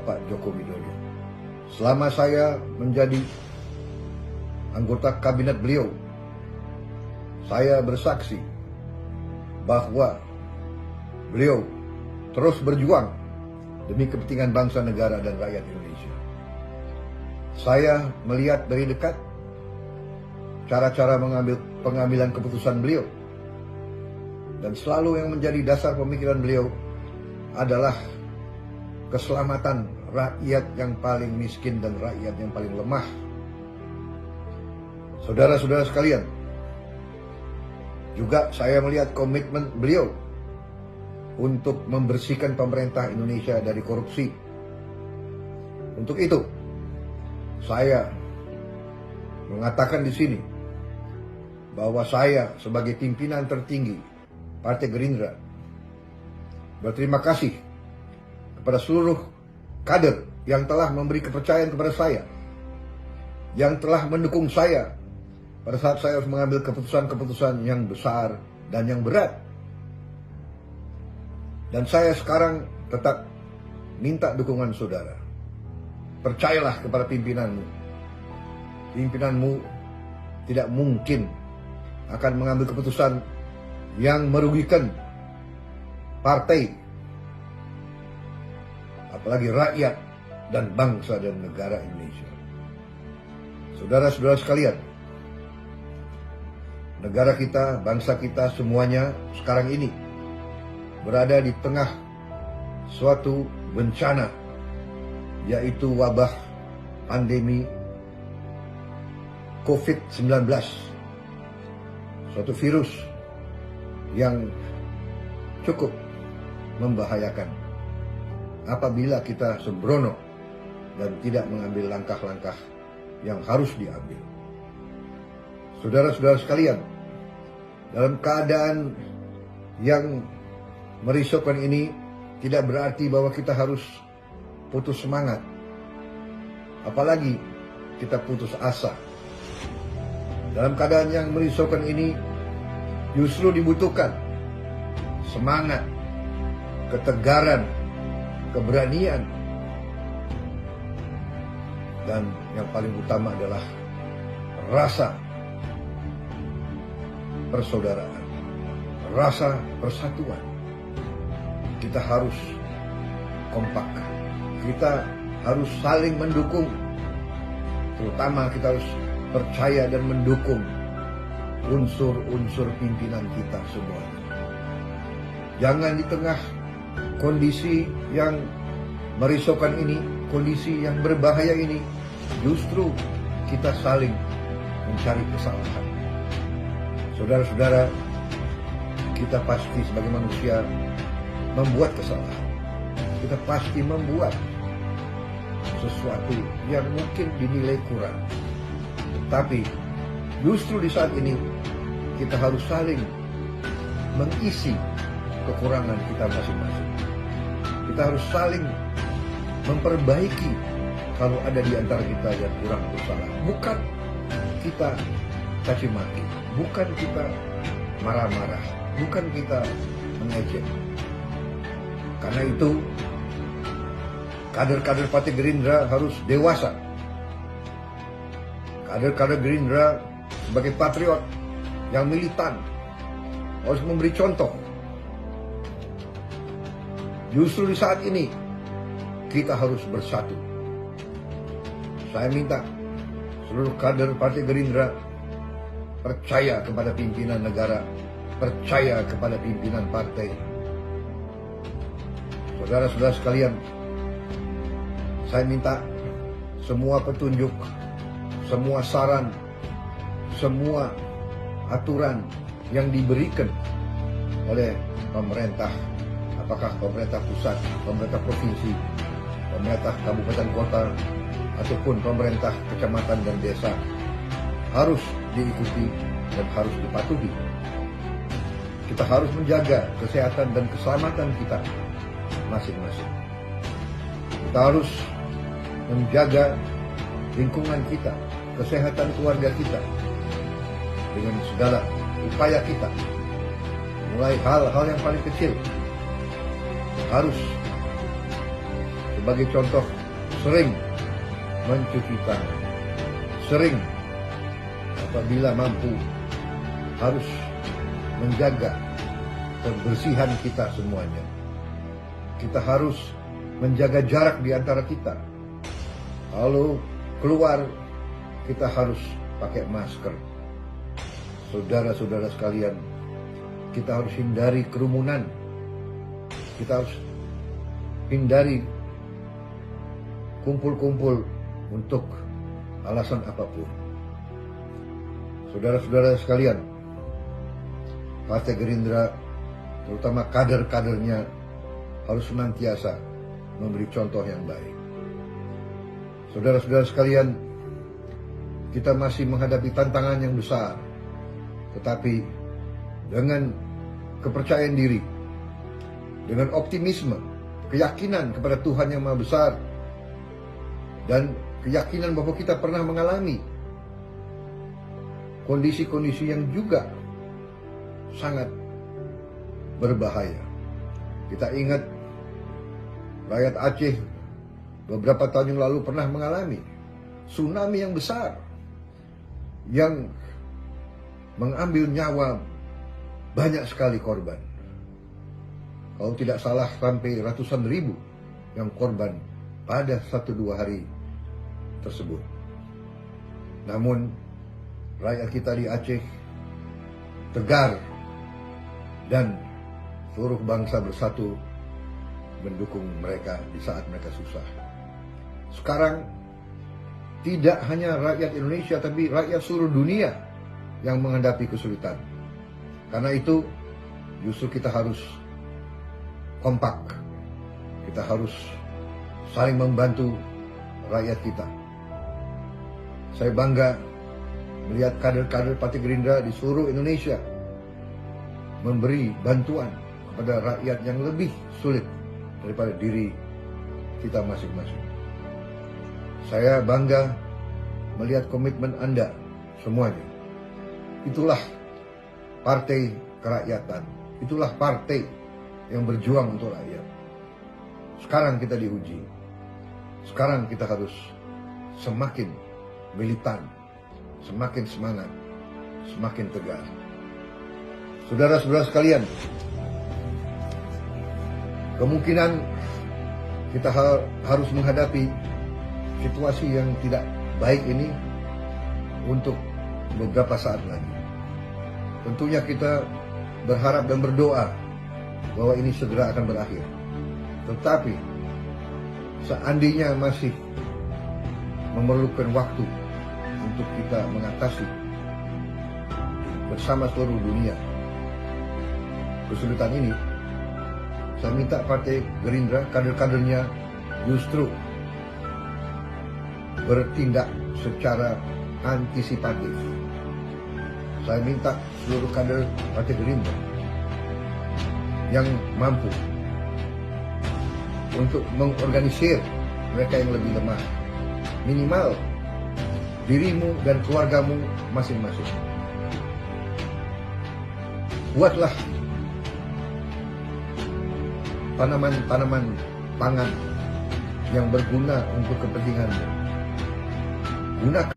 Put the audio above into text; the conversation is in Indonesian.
Bapak Joko Widodo. Selama saya menjadi anggota kabinet beliau, saya bersaksi bahwa beliau terus berjuang demi kepentingan bangsa, negara, dan rakyat Indonesia. Saya melihat dari dekat cara-cara pengambilan keputusan beliau, dan selalu yang menjadi dasar pemikiran beliau adalah keselamatan rakyat yang paling miskin dan rakyat yang paling lemah. Saudara-saudara sekalian, juga saya melihat komitmen beliau untuk membersihkan pemerintah Indonesia dari korupsi. Untuk itu, saya mengatakan di sini bahwa saya sebagai pimpinan tertinggi Partai Gerindra berterima kasih kepada seluruh kader yang telah memberi kepercayaan kepada saya, yang telah mendukung saya pada saat saya harus mengambil keputusan-keputusan yang besar dan yang berat. Dan saya sekarang tetap minta dukungan saudara. Percayalah kepada pimpinanmu. Pimpinanmu tidak mungkin akan mengambil keputusan yang merugikan partai, apalagi rakyat dan bangsa dan negara Indonesia. Saudara-saudara sekalian, negara kita, bangsa kita semuanya sekarang ini berada di tengah suatu bencana, yaitu wabah pandemi COVID-19, suatu virus yang cukup membahayakan apabila kita sembrono dan tidak mengambil langkah-langkah yang harus diambil. Saudara-saudara sekalian, dalam keadaan yang merisaukan ini tidak berarti bahwa kita harus putus semangat, apalagi kita putus asa. Dalam keadaan yang merisaukan ini justru dibutuhkan semangat, ketegaran, keberanian, dan yang paling utama adalah rasa persaudaraan, rasa persatuan. Kita harus kompak, kita harus saling mendukung, terutama kita harus percaya dan mendukung unsur-unsur pimpinan kita semuanya. Jangan di tengah kondisi yang merisaukan ini, kondisi yang berbahaya ini, justru kita saling mencari kesalahan. Saudara-saudara, kita pasti sebagai manusia membuat kesalahan. Kita pasti membuat sesuatu yang mungkin dinilai kurang. Tapi justru di saat ini kita harus saling mengisi kekurangan kita masing-masing. Kita harus saling memperbaiki kalau ada di antara kita yang kurang atau salah. Bukan kita caci maki, bukan kita marah-marah, bukan kita mengejek. Karena itu kader-kader Partai Gerindra harus dewasa. Kader-kader Gerindra sebagai patriot yang militan harus memberi contoh. Justru di saat ini kita harus bersatu. Saya minta seluruh kader Partai Gerindra percaya kepada pimpinan negara, percaya kepada pimpinan partai. Saudara-saudara sekalian, saya minta semua petunjuk, semua saran, semua aturan yang diberikan oleh pemerintah, apakah pemerintah pusat, pemerintah provinsi, pemerintah kabupaten kota, ataupun pemerintah kecamatan dan desa, harus diikuti dan harus dipatuhi. Kita harus menjaga kesehatan dan keselamatan kita masing-masing. Kita harus menjaga lingkungan kita, kesehatan keluarga kita dengan segala upaya kita. Mulai hal-hal yang paling kecil harus sebagai contoh sering mencuci tangan, sering apabila mampu harus menjaga kebersihan kita semuanya. Kita harus menjaga jarak di antara kita. Kalau keluar, kita harus pakai masker. Saudara-saudara sekalian, kita harus hindari kerumunan. Kita harus hindari kumpul-kumpul untuk alasan apapun. Saudara-saudara sekalian, Partai Gerindra, terutama kader-kadernya, harus senantiasa memberi contoh yang baik. Saudara-saudara sekalian, kita masih menghadapi tantangan yang besar, tetapi dengan kepercayaan diri, dengan optimisme, keyakinan kepada Tuhan yang Maha Besar, dan keyakinan bahwa kita pernah mengalami kondisi-kondisi yang juga sangat berbahaya. Kita ingat rakyat Aceh beberapa tahun yang lalu pernah mengalami tsunami yang besar yang mengambil nyawa banyak sekali korban. Kalau tidak salah sampai ratusan ribu yang korban pada 1-2 hari tersebut. Namun rakyat kita di Aceh tegar dan seluruh bangsa bersatu mendukung mereka di saat mereka susah. Sekarang tidak hanya rakyat Indonesia tapi rakyat seluruh dunia yang menghadapi kesulitan. Karena itu justru kita harus kompak. Kita harus saling membantu rakyat kita. Saya bangga melihat kader-kader Partai Gerindra di seluruh Indonesia memberi bantuan kepada rakyat yang lebih sulit daripada diri kita masing-masing. Saya bangga melihat komitmen Anda semuanya. Itulah partai kerakyatan. Itulah partai yang berjuang untuk rakyat. Sekarang kita diuji. Sekarang kita harus semakin militan, semakin semangat, semakin tegar. Saudara-saudara sekalian, kemungkinan kita harus menghadapi situasi yang tidak baik ini untuk beberapa saat lagi. Tentunya kita berharap dan berdoa bahwa ini segera akan berakhir. Tetapi seandainya masih memerlukan waktu untuk kita mengatasi bersama seluruh dunia kesulitan ini, saya minta Partai Gerindra, kader-kadernya justru bertindak secara antisipatif. Saya minta seluruh kader Partai Gerindra yang mampu untuk mengorganisir mereka yang lebih lemah. Minimal dirimu dan keluargamu masing-masing. Buatlah tanaman-tanaman pangan yang berguna untuk kepentinganmu. Gunakan